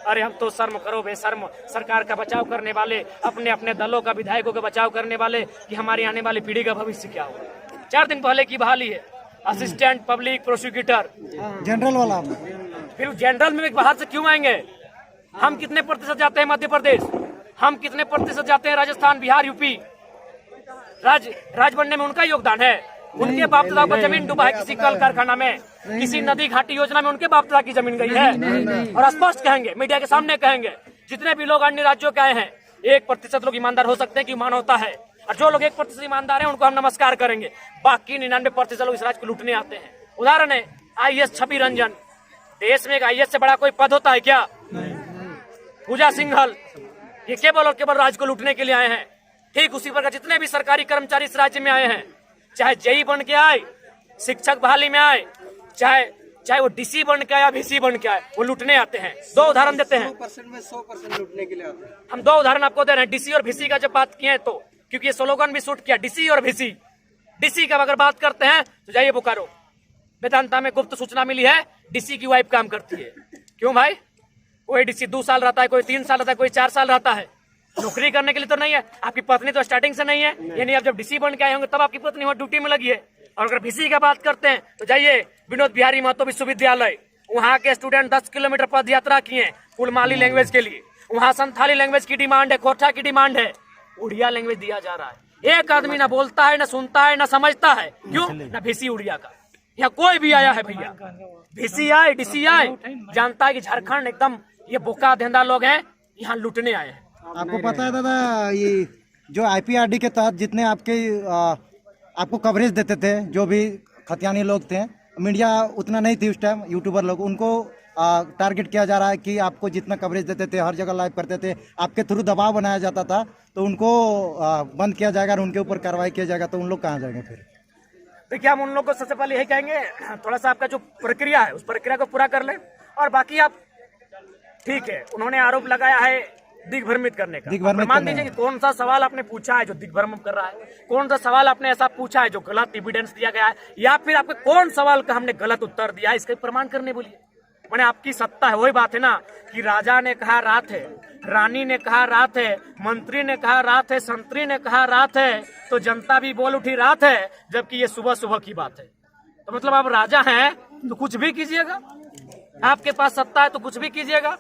अरे हम तो शर्म करो बेशर्म सरकार का बचाव करने वाले, अपने अपने दलों का विधायकों का बचाव करने वाले कि हमारी आने वाली पीढ़ी का भविष्य क्या होगा। 4 दिन पहले की बहाली है असिस्टेंट पब्लिक प्रोसिक्यूटर जनरल वाला। फिर जनरल में बाहर से क्यों आएंगे? हम कितने प्रतिशत जाते हैं मध्य प्रदेश, हम कितने प्रतिशत जाते हैं राजस्थान, बिहार, यूपी? राज बनने में उनका योगदान है। उनके बाप दादा का जमीन डूबा है किसी कल कारखाना में, किसी नदी घाटी योजना में उनके बाप दादा की जमीन गई है। और स्पष्ट कहेंगे, मीडिया के सामने कहेंगे, जितने भी लोग अन्य राज्यों के आए हैं 1% लोग ईमानदार हो सकते हैं कि मानवता है, और जो लोग 1% ईमानदार हैं उनको हम नमस्कार करेंगे। बाकी 99% लोग इस राज्य को लूटने आते हैं। उदाहरण है IAS छवि रंजन। देश में एक IAS से बड़ा कोई पद होता है क्या? पूजा सिंघल, ये केवल और केवल राज्य को लूटने के लिए आए हैं। ठीक उसी प्रकार जितने भी सरकारी कर्मचारी इस राज्य में आए हैं, चाहे जेई बन के आए, शिक्षक बहाली में आए, चाहे वो DC बन के आए या VC बन के आए, वो लूटने आते हैं। 2 उदाहरण देते हैं, 100% में 100% लूटने के लिए आते हैं। हम 2 उदाहरण आपको दे रहे हैं DC और VC का। जब बात किए तो क्योंकि ये स्लोगन भी शूट किया DC और VC। DC का अगर बात करते हैं तो जाइए बोकारो, वेदांता में गुप्त सूचना मिली है DC की वाइफ काम करती है। क्यों भाई? कोई DC 2 साल रहता है, कोई 3 साल रहता है, कोई 4 साल रहता है। नौकरी करने के लिए तो नहीं है। आपकी पत्नी तो स्टार्टिंग से नहीं है, यानी आप जब DC बन के आए होंगे तब आपकी पत्नी वहाँ ड्यूटी में लगी है। और अगर VC की बात करते हैं तो जाइए विनोद बिहारी महतो विश्वविद्यालय, वहाँ के स्टूडेंट 10 किलोमीटर पद यात्रा किए कुलमाली लैंग्वेज के लिए। वहाँ संथाली लैंग्वेज की डिमांड है, खोरठा की डिमांड है, उड़िया लैंग्वेज दिया जा रहा है। एक आदमी ना बोलता है, ना सुनता है, ना समझता है। क्यों? ना VC उड़िया का। यहाँ कोई भी आया है भैया, VC आए, DC आए, जानता है कि झारखंड एकदम ये बोका धेंधा लोग हैं, यहाँ लूटने आए हैं। आपको पता है दादा, ये जो IPRD के तहत जितने आपको कवरेज देते थे, जो भी खतियानी लोग थे, मीडिया उतना नहीं थी उस टाइम, यूट्यूबर लोग, उनको टारगेट किया जा रहा है कि आपको जितना कवरेज देते थे, हर जगह लाइव करते थे, आपके थ्रू दबाव बनाया जाता था, तो उनको बंद किया जाएगा और उनके ऊपर कार्रवाई किया जाएगा। तो उन लोग कहाँ जाएंगे फिर? देखिए, हम उन लोगों को सबसे पहले यही कहेंगे, थोड़ा सा आपका जो प्रक्रिया है उस प्रक्रिया को पूरा कर लें। और बाकी आप ठीक है, उन्होंने आरोप लगाया है दिग्भ्रमित करने का। मान दीजिए कि कौन सा सवाल आपने पूछा है जो दिग्भ्रमित कर रहा है, कौन सा सवाल आपने ऐसा पूछा है जो गलत एविडेंस दिया गया है, या फिर आपके कौन सवाल का हमने गलत उत्तर दिया है, इसका प्रमाण करने बोलिए। मैंने आपकी सत्ता है, वही बात है ना कि राजा ने कहा रात है, रानी ने कहा रात है, मंत्री ने कहा रात है, संतरी ने कहा रात है, तो जनता भी बोल उठी रात है, जबकि ये सुबह सुबह की बात है। तो मतलब आप राजा हैं तो कुछ भी कीजिएगा, आपके पास सत्ता है तो कुछ भी कीजिएगा।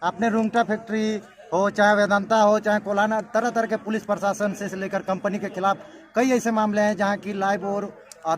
आपने रूंगटा फैक्ट्री हो, चाहे वेदांता हो, चाहे कोलाना, तरह तरह के पुलिस प्रशासन से लेकर कंपनी के खिलाफ कई ऐसे मामले हैं जहां की लाइव और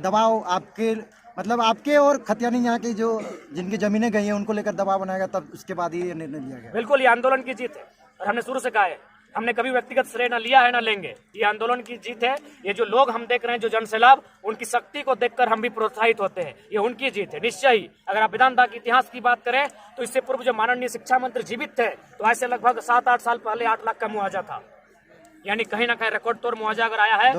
दबाव आपके और खतियानी यहाँ की जो जिनकी जमीनें गई हैं उनको लेकर दबाव बनाएगा, तब उसके बाद ही ये निर्णय लिया गया। बिल्कुल, ये आंदोलन की जीत है और हमने शुरू से कहा है, हमने कभी व्यक्तिगत श्रेय न लिया है न लेंगे। ये आंदोलन की जीत है। ये जो लोग हम देख रहे हैं, जो जनसैलाब, उनकी शक्ति को देखकर हम भी प्रोत्साहित होते हैं। ये उनकी जीत है निश्चय ही। अगर आप विधानसभा के इतिहास की बात करें तो इससे पूर्व जो माननीय शिक्षा मंत्री जीवित थे तो आज से लगभग 7-8 साल पहले 8 लाख का मुआवजा था, यानी कहीं ना कहीं रिकॉर्ड तोड़ मुआवजा अगर आया है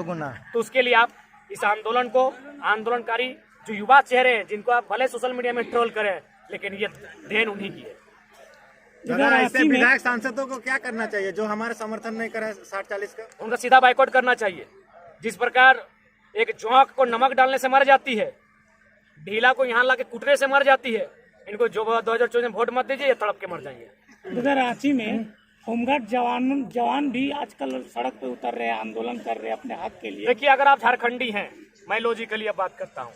तो उसके लिए आप इस आंदोलन को, आंदोलनकारी जो युवा चेहरे हैं जिनको आप भले सोशल मीडिया में ट्रोल करें, लेकिन ये देन उन्हीं की है। ऐसे विधायक सांसदों को क्या करना चाहिए जो हमारे समर्थन नहीं करे 60-40 का? उनका सीधा बाइकआउट करना चाहिए। जिस प्रकार एक जोंक को नमक डालने से मर जाती है, ढीला को यहाँ लाके कुटने से मर जाती है, इनको जो 2024 में वोट मत दीजिए, ये तड़प के मर जाएंगे। रांची में होमगार्ड जवान भी आजकल सड़क पे उतर रहे हैं, आंदोलन कर रहे हैं अपने हक के लिए। देखिए, अगर आप झारखंडी हैं, मैं लॉजिकली अब बात करता हूँ,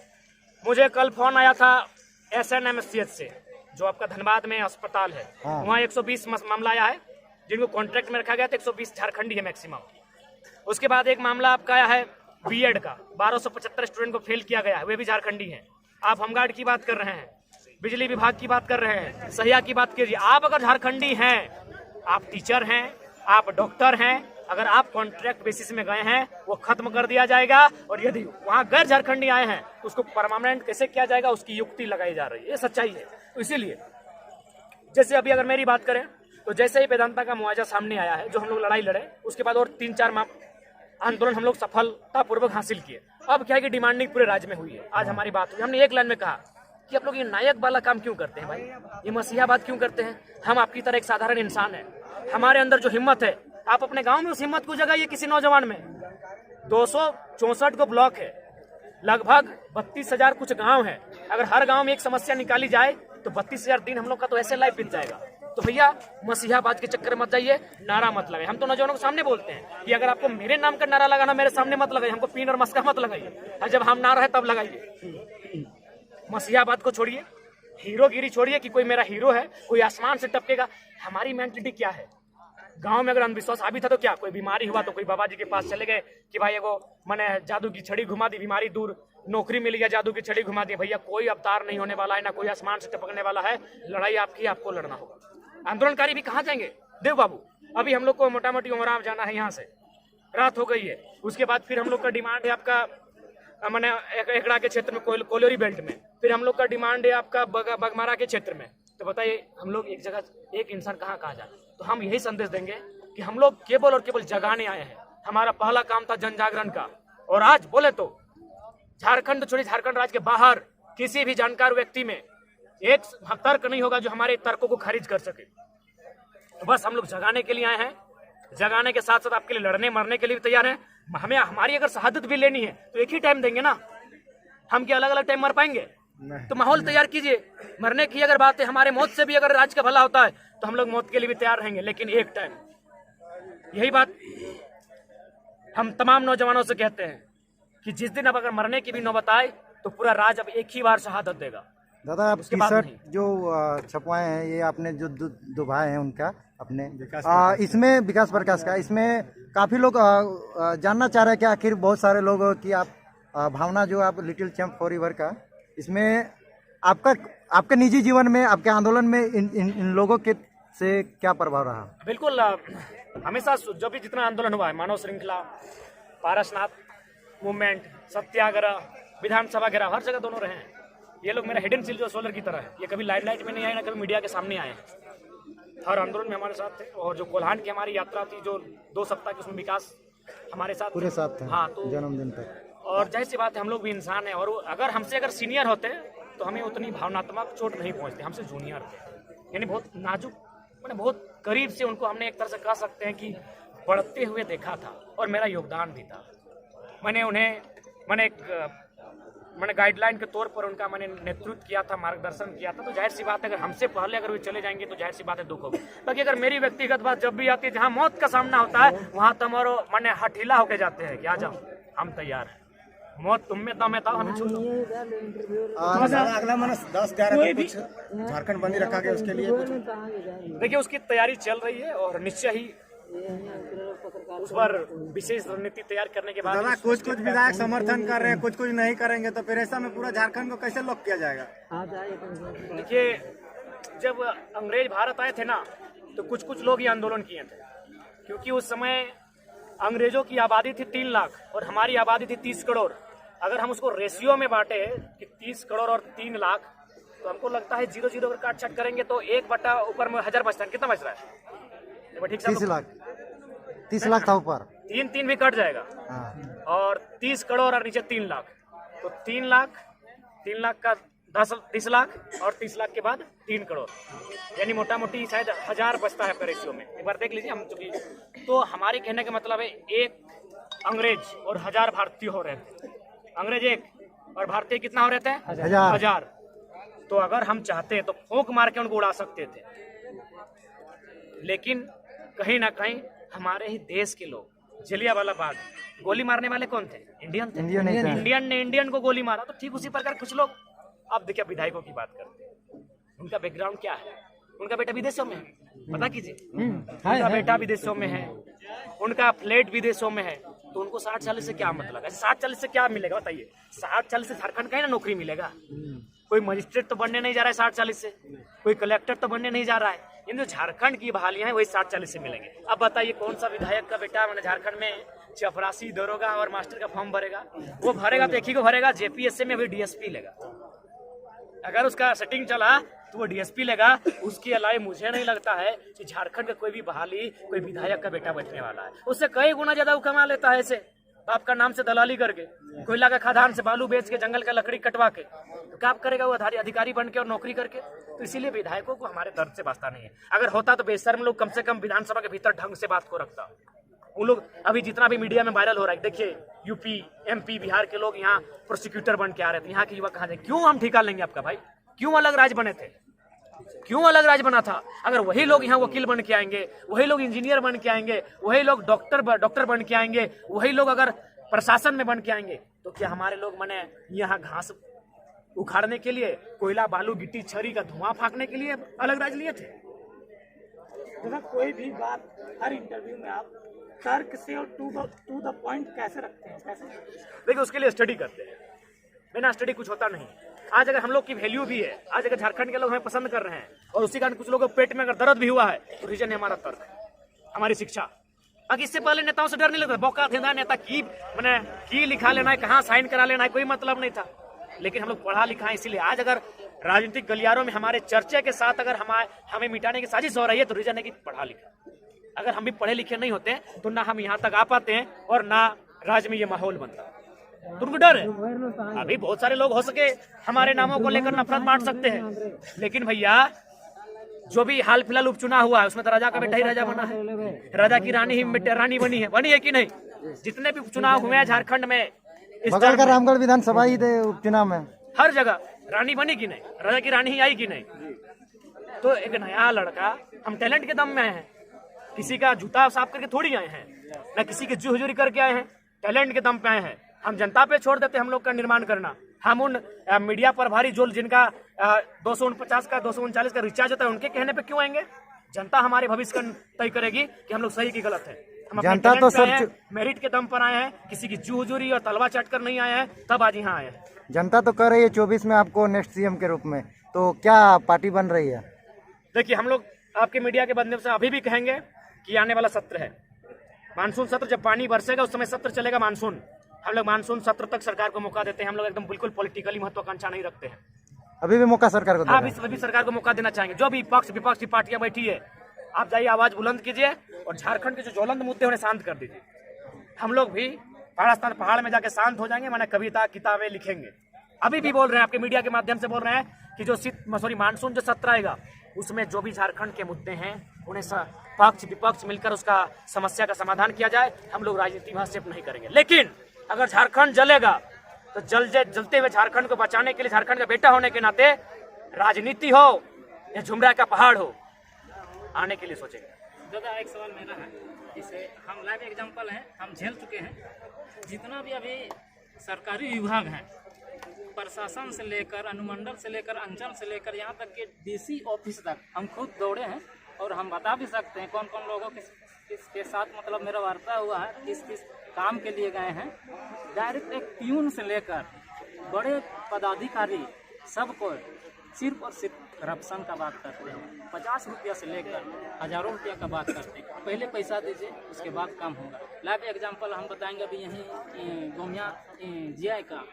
मुझे कल फोन आया था SNMCH से, जो आपका धनबाद में अस्पताल है, वहाँ 120 मामला आया है जिनको कॉन्ट्रैक्ट में रखा गया था। 120 झारखंडी है मैक्सिमम। उसके बाद एक मामला आपका आया है B.Ed का, 1275 स्टूडेंट को फेल किया गया है, वे भी झारखंडी हैं। आप होमगार्ड की बात कर रहे हैं, बिजली विभाग की बात कर रहे हैं, सहिया की बात कीजिए। आप अगर झारखंडी हैं, आप टीचर हैं, आप डॉक्टर हैं, अगर आप कॉन्ट्रैक्ट बेसिस में गए हैं वो खत्म कर दिया जाएगा। और यदि वहाँ गैर झारखंडी आए हैं तो उसको परमानेंट कैसे किया जाएगा, उसकी युक्ति लगाई जा रही है। ये सच्चाई है। तो इसीलिए जैसे अभी अगर मेरी बात करें तो जैसे ही वेदांता का मुआवजा सामने आया है, जो हम लोग लड़ाई लड़े, उसके बाद और 3-4 आंदोलन हम लोग सफलतापूर्वक हासिल किए। अब क्या है कि डिमांडिंग पूरे राज्य में हुई है। आज हमारी बात हुई, हमने एक लाइन में कहा कि आप लोग ये नायक वाला काम क्यों करते हैं भाई, ये मसीहाबाद क्यों करते हैं? हम आपकी तरह एक साधारण इंसान है, हमारे अंदर जो हिम्मत है, आप अपने गांव में उस हिम्मत को जगाइए किसी नौजवान में। 264 को ब्लॉक है, लगभग 32,000 कुछ गांव है। अगर हर गांव में एक समस्या निकाली जाए तो 32,000 दिन हम लोग का तो ऐसे लाइफ बीत जाएगा। तो भैया मसीहाबाद के चक्कर मत जाइए, नारा मत लगाइए। हम तो नौजवानों के सामने बोलते हैं कि अगर आपको मेरे नाम का नारा लगाना, मेरे सामने मत लगाइए, हमको पीन और मस्का मत लगाइए, और जब हम ना रहे तब लगाइए। मसीहाबाद को छोड़िए, हीरोगिरी छोड़िए कि कोई मेरा हीरो है, कोई आसमान से टपकेगा। हमारी मेंटलिटी क्या है? गांव में अगर अंधविश्वास हावी था तो क्या, कोई बीमारी हुआ तो कोई बाबा जी के पास चले गए कि भाई एगो मैंने जादू की छड़ी घुमा दी, बीमारी दूर, नौकरी मिल गया, जादू की छड़ी घुमा दी। भैया कोई अवतार नहीं होने वाला है, ना कोई आसमान से टपकने वाला है। लड़ाई आपकी, आपको लड़ना होगा। आंदोलनकारी भी कहाँ जाएंगे देव बाबू? अभी हम लोग को मोटा मोटी उमराव जाना है, यहाँ से रात हो गई है। उसके बाद फिर हम लोग का डिमांड है आपका मैंने एकड़ा के क्षेत्र में, कोलोरी बेल्ट में। फिर हम लोग का डिमांड है आपका बगमारा के क्षेत्र में। तो बताइए हम लोग एक जगह, एक इंसान कहाँ कहाँ जाए? तो हम यही संदेश देंगे कि हम लोग केवल और केवल जगाने आए हैं। हमारा पहला काम था जन जागरण का, और आज बोले तो झारखंड छोड़िए, झारखंड राज्य के बाहर किसी भी जानकार व्यक्ति में एक तर्क नहीं होगा जो हमारे तर्कों को खारिज कर सके। तो बस हम लोग जगाने के लिए आए हैं, जगाने के साथ साथ आपके लिए लड़ने मरने के लिए भी तैयार हैं। हमें हमारी अगर शहादत भी लेनी है तो एक ही टाइम देंगे ना, हम क्या अलग अलग टाइम मर पाएंगे? तो माहौल तैयार कीजिए। मरने की अगर बात है, हमारे मौत से भी अगर राज्य का भला होता है तो हम लोग मौत के लिए भी तैयार रहेंगे, लेकिन एक टाइम। यही बात हम तमाम नौजवानों से कहते हैं कि जिस दिन अब अगर मरने की भी नौबत आए तो पूरा राज अब एक ही बार शहादत देगा। दादा आप टी शर्ट जो छपवाए हैं, ये आपने जो दो भाई हैं उनका अपने, इसमें विकास प्रकाश का, इसमें काफी लोग जानना चाह रहे हैं कि आखिर बहुत सारे लोग कि आप भावना जो आप लिटिल चैंप फॉरएवर का, इसमें आपका आपके निजी जीवन में, आपके आंदोलन में इन लोगों के से क्या प्रभाव रहा? बिल्कुल, हमेशा जो भी जितना आंदोलन हुआ है, मानव श्रृंखला, पारसनाथ मूवमेंट, सत्याग्रह, विधानसभा घेराव, हर जगह दोनों रहे हैं। ये लोग मेरा हिडन सील जो सोलर की तरह है, ये कभी लाइमलाइट में नहीं आए, ना कभी मीडिया के सामने आए हैं। हर आंदोलन में हमारे साथ थे। और जो कोल्हान की हमारी यात्रा थी जो 2 सप्ताह की, उसमें विकास हमारे साथ पूरे साथ थे। हाँ, तो जन्मदिन तक। और जाहिर सी बात है हम लोग भी इंसान हैं, और अगर हमसे अगर सीनियर होते तो हमें उतनी भावनात्मक चोट नहीं पहुंचती। हमसे जूनियर थे, यानी बहुत नाजुक, मैंने बहुत करीब से उनको हमने एक तरह से कह सकते हैं कि बढ़ते हुए देखा था, और मेरा योगदान भी था। मैंने उन्हें मैंने गाइडलाइन के तौर पर उनका मैंने नेतृत्व किया था, मार्गदर्शन किया था। तो जाहिर सी बात है अगर हमसे पहले अगर वे चले जाएंगे तो जाहिर सी बात है दुख होगा। बाकी अगर मेरी व्यक्तिगत बात जब भी आती है, जहाँ मौत का सामना होता है, वहाँ तो हमारो मैंने हठीला होके जाते हैं कि आ जाओ, हम तैयार हैं। मौत तुम में दम है तो हमें छू लो। अगला मन 10-11 कुछ झारखंड बंदी रखा गया, उसके लिए कुछ देखिए उसकी तैयारी चल रही है, और निश्चय ही उस पर विशेष रणनीति तैयार करने के बाद दादा कुछ विधायक समर्थन कर रहे हैं, कुछ नहीं करेंगे, तो फिर ऐसा में पूरा झारखंड को कैसे लॉक किया जाएगा? देखिए जब अंग्रेज भारत आए थे ना, तो कुछ लोग ही आंदोलन किए थे, क्योंकि उस समय अंग्रेजों की आबादी थी 3 लाख और हमारी आबादी थी 30 करोड़। अगर हम उसको रेशियो में बांटे कि 30 करोड़ और 3 लाख, तो हमको लगता है 0-0 अगर काट छाट करेंगे तो 1 बटा ऊपर में 1000 बचता है। कितना बच रहा है? 30 लाख था ऊपर, 3 भी कट जाएगा। हाँ। और 30 करोड़ और नीचे 3 लाख, तो 3 लाख का 30 लाख, और 30 लाख के बाद 3 करोड़, यानी मोटा मोटी शायद 1000 बचता है रेशियो में। एक बार देख लीजिए हम चुकी। तो हमारे कहने का मतलब है 1 अंग्रेज और 1000 भारतीय हो रहे थे। अंग्रेज 1 और भारतीय कितना हो रहे थे? 1000। तो अगर हम चाहते हैं तो फूंक मार के उनको उड़ा सकते थे, लेकिन कहीं ना कहीं हमारे ही देश के लोग, जलियांवाला बाग, गोली मारने वाले कौन थे? इंडियन थे। इंडियन ने इंडियन को गोली मारा। तो ठीक उसी प्रकार कुछ लोग, अब देखिए विधायकों की बात करते हैं, उनका बैकग्राउंड क्या है? उनका बेटा विदेशों में है, पता कीजिए, उनका बेटा विदेशों में है, उनका फ्लैट विदेशों में है। तो उनको 60-40 से क्या मतलब है? 60-40 से क्या मिलेगा बताइए? 60-40 से झारखंड का ही ना नौकरी मिलेगा। कोई मजिस्ट्रेट तो बनने नहीं जा रहा है 60-40 से, कोई कलेक्टर तो बनने नहीं जा रहा है। इन जो झारखंड की बहालियां हैं वही 60-40 से मिलेंगे। अब बताइए कौन सा विधायक का बेटा मैंने झारखंड में चपरासी, दरोगा और मास्टर का फॉर्म भरेगा? वो भरेगा तो एक ही को भरेगा, जेपीएससी में भी डीएसपी लेगा। अगर उसका सेटिंग चला तो वो डीएसपी लेगा। उसके अलावा मुझे नहीं लगता है कि झारखंड का कोई भी बहाली कोई विधायक का बेटा बैठने वाला है। उससे कई गुना ज्यादा वो कमा लेता है ऐसे बाप का नाम से दलाली करके, कोयला का खदान से बालू बेच के, जंगल का लकड़ी कटवा के। तो क्या करेगा वो अधिकारी बन के और नौकरी करके? तो इसीलिए विधायकों को हमारे दर्द से वास्ता नहीं है। अगर होता तो बेशर्म लोग कम से कम विधानसभा के भीतर ढंग से बात को रखता। वो लोग अभी जितना भी मीडिया में वायरल हो रहा है, देखिए यूपी, एमपी, बिहार के लोग यहाँ प्रोसिक्यूटर बन के आ रहे थे। यहाँ के युवा कहाँ जाए? क्यों हम ठिका लेंगे आपका भाई? क्यों अलग राज्य बने थे? क्यों अलग राज्य बना था? अगर वही लोग यहाँ वकील बन के आएंगे, वही लोग इंजीनियर बन के आएंगे, वही लोग डॉक्टर बन के आएंगे, वही लोग अगर प्रशासन में बन के आएंगे, तो क्या हमारे लोग मने यहाँ घास उखाड़ने के लिए, कोयला बालू गिट्टी छरी का धुआं फाँकने के लिए अलग राज्य लिए थे? दादा कोई भी बात हर इंटरव्यू में आप तर्क से और टू द पॉइंट कैसे रखते हैं? कैसे? देखिए उसके लिए स्टडी करते हैं, बिना स्टडी कुछ होता नहीं। आज अगर हम लोग की वैल्यू भी है, आज अगर झारखंड के लोग हमें पसंद कर रहे हैं और उसी कारण कुछ लोगों को पेट में अगर दर्द भी हुआ है, तो रीजन है हमारा तर्क, हमारी शिक्षा। बाकी इससे पहले नेताओं से डर नहीं लगता, बौका थे नेता की लिखा लेना है, कहाँ साइन करा लेना है, कोई मतलब नहीं था। लेकिन हम लोग पढ़ा लिखा है, इसीलिए आज अगर राजनीतिक गलियारों में हमारे चर्चे के साथ अगर हमें मिटाने की साजिश हो रही है, तो रीजन है कि पढ़ा लिखा। अगर हम भी पढ़े लिखे नहीं होते तो ना हम यहाँ तक आ पाते हैं और ना राज्य में ये माहौल बनता। तो उनको डर है। अभी बहुत सारे लोग हो सके हमारे नामों को लेकर नफरत बांट सकते हैं, लेकिन भैया जो भी हाल फिलहाल उपचुनाव हुआ है उसमें तो राजा का बेटा ही राजा बना है, राजा की रानी ही रानी बनी है कि नहीं? जितने भी उपचुनाव हुए हैं झारखंड में, बगल का रामगढ़ विधानसभा ही उपचुनाव में हर जगह रानी बनी कि नहीं, राजा की रानी ही आई कि नहीं? तो एक नया लड़का, हम टैलेंट के दम में आए हैं, किसी का जूता साफ करके थोड़ी आए हैं, ना किसी की जुहजूरी करके आए हैं, टैलेंट के दम पे आए हैं। हम जनता पे छोड़ देते हम लोग का निर्माण करना। हम उन मीडिया पर भारी जो जिनका 249 का 239 का रिचार्ज होता है उनके कहने पे क्यों आएंगे? जनता हमारे भविष्य का तय करेगी कि हम लोग सही की गलत है। हम अपने जनता तो सब मेरिट के दम पर आए हैं, किसी की जुहजूरी और तलवा चाट कर नहीं आए हैं, तब आज यहाँ आए हैं। जनता तो कह रही है 24 में आपको नेक्स्ट सीएम के रूप में, तो क्या पार्टी बन रही है? देखिए हम लोग आपके मीडिया के माध्यम से अभी भी कहेंगे कि आने वाला सत्र है मानसून सत्र, जब पानी बरसेगा उस समय सत्र चलेगा मानसून। हम लोग मानसून सत्र तक सरकार को मौका देते हैं, हम लोग एकदम बिल्कुल पॉलिटिकली महत्वाकांक्षा नहीं रखते हैं। अभी भी मौका सरकार को आप अभी सरकार को मौका देना चाहेंगे। जो भी पक्ष विपक्ष की पार्टियां बैठी है, आप जाइए आवाज बुलंद कीजिए और झारखंड के जो ज्वलंत मुद्दे उन्हें शांत कर दीजिए। हम लोग भी पहाड़ में जाके शांत हो जाएंगे, माने कविता किताबें लिखेंगे। अभी भी बोल रहे हैं, आपके मीडिया के माध्यम से बोल रहे हैं कि जो मानसून जो सत्र आएगा उसमें जो भी झारखंड के मुद्दे हैं उन्हें पक्ष विपक्ष मिलकर उसका समस्या का समाधान किया जाए। हम लोग राजनीति में हस्तक्षेप नहीं करेंगे, लेकिन अगर झारखंड जलेगा तो जलते हुए झारखंड को बचाने के लिए, झारखंड का बेटा होने के नाते, राजनीति हो या झुमरा का पहाड़ हो, आने के लिए सोचेंगे। दादा एक सवाल मेरा है, जैसे हम लाइव एग्जांपल हैं, हम झेल चुके हैं। जितना भी अभी सरकारी विभाग हैं, प्रशासन से लेकर अनुमंडल से लेकर अंचल से लेकर यहाँ तक कि डीसी ऑफिस तक हम खुद दौड़े हैं और हम बता भी सकते हैं कौन कौन लोगों के साथ मतलब मेरा वार्ता हुआ है, किस किस काम के लिए गए हैं। डायरेक्ट एक प्यून से लेकर बड़े पदाधिकारी सबको सिर्फ और सिर्फ करप्शन का बात करते हैं। 50 रुपया से लेकर हजारों रुपया का बात करते हैं। पहले पैसा दीजिए उसके बाद काम होगा। लाइव एग्जांपल हम बताएंगे। अभी यहीं गोमिया जीआई का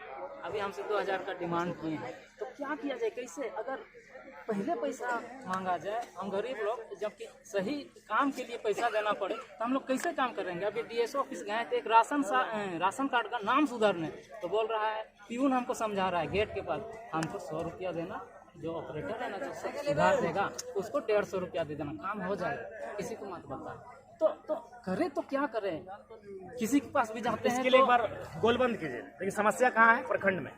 अभी हमसे 2000 का डिमांड किए हैं, तो क्या किया जाए? कैसे अगर पहले पैसा मांगा जाए, हम गरीब लोग जबकि सही काम के लिए पैसा देना पड़े तो हम लोग कैसे काम करेंगे? अभी डीएसओ ऑफिस गए थे, एक राशन कार्ड का नाम सुधारने, तो बोल रहा है प्यून हमको समझा रहा है गेट के पास, हमको 100 रुपया देना, जो ऑपरेटर है ना जो सुधार देगा उसको 150 रुपया दे देना, काम हो जाएगा। किसी को मत बता। तो करें तो क्या करें? किसी के पास भी जाते हैं इसके लिए एक बार गोलबंद कीजिए। लेकिन समस्या कहाँ है? प्रखंड में।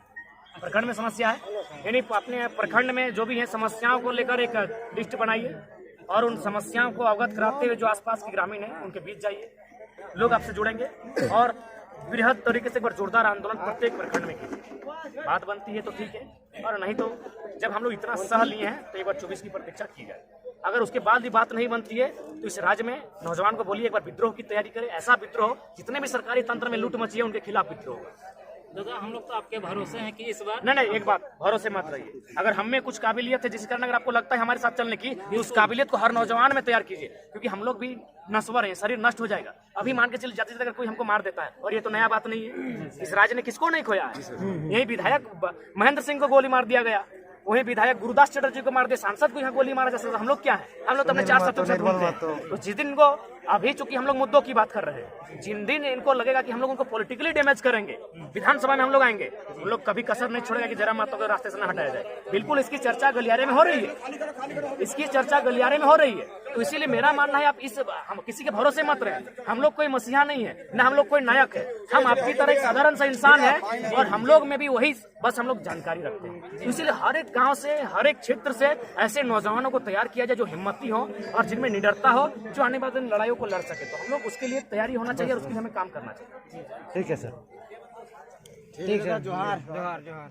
प्रखंड में समस्या है, यानी अपने प्रखंड में जो भी है समस्याओं को लेकर एक लिस्ट बनाइए और उन समस्याओं को अवगत कराते हुए जो आसपास के ग्रामीण हैं उनके बीच जाइए, लोग आपसे जुड़ेंगे और बृहद तरीके से एक बार जोरदार आंदोलन प्रत्येक प्रखंड में कीजिए। बात बनती है तो ठीक है, और नहीं तो जब हम लोग इतना सह लिए हैं तो एक बार 24 की प्रतीक्षा की जाए। अगर उसके बाद भी बात नहीं बनती है तो इस राज्य में नौजवान को बोलिए एक बार विद्रोह की तैयारी करें। ऐसा विद्रोह जितने भी सरकारी तंत्र में लूट मची है उनके खिलाफ विद्रोह होगा। दादा हम लोग तो आपके भरोसे हैं कि इस बार नहीं, एक बात भरोसे मत रहिए। अगर हम में कुछ काबिलियत है जिस कारण अगर आपको लगता है हमारे साथ चलने की, तो उस काबिलियत को हर नौजवान में तैयार कीजिए, क्योंकि हम लोग भी नश्वर हैं, शरीर नष्ट हो जाएगा। अभी मान के चलिए जाते अगर कोई हमको मार देता है, और ये तो नया बात नहीं है, इस राज्य ने किसको नहीं खोया है। यही विधायक महेंद्र सिंह को गोली मार दिया गया, वही विधायक गुरुदास चटर्जी को मार दिया, सांसद को यहाँ गोली मारा जा सकता। हम लोग क्या है? हम लोग तो अपने 4 सत्रों से ढूंढते हैं। तो जिस दिन इनको अभी चूंकि हम लोग मुद्दों की बात कर रहे हैं, जिन दिन इनको लगेगा कि हम लोग उनको पॉलिटिकली डैमेज करेंगे, विधानसभा में हम लोग आएंगे, हम लोग कभी कसर नहीं छोड़ेगा कि जरा माता को रास्ते से न हटाया जाए। बिल्कुल इसकी चर्चा गलियारे में हो रही है, इसकी चर्चा गलियारे में हो रही है। तो इसीलिए मेरा मानना है, आप हम किसी के भरोसे मत रहे। हम लोग कोई मसीहा नहीं है, न हम लोग कोई नायक है, हम आपकी तरह एक साधारण सा इंसान है, और हम लोग में भी वही बस हम लोग जानकारी रखते हैं। तो इसीलिए हर एक गांव से, हर एक क्षेत्र से ऐसे नौजवानों को तैयार किया जाए जो हिम्मती हो और जिनमें निडरता हो, जो आने वाले लड़ाइयों को लड़ सके। तो हम लोग उसके लिए तैयारी होना चाहिए और उसके लिए हमें काम करना चाहिए। ठीक है सर, ठीक है, जोहार जोहार जोहार।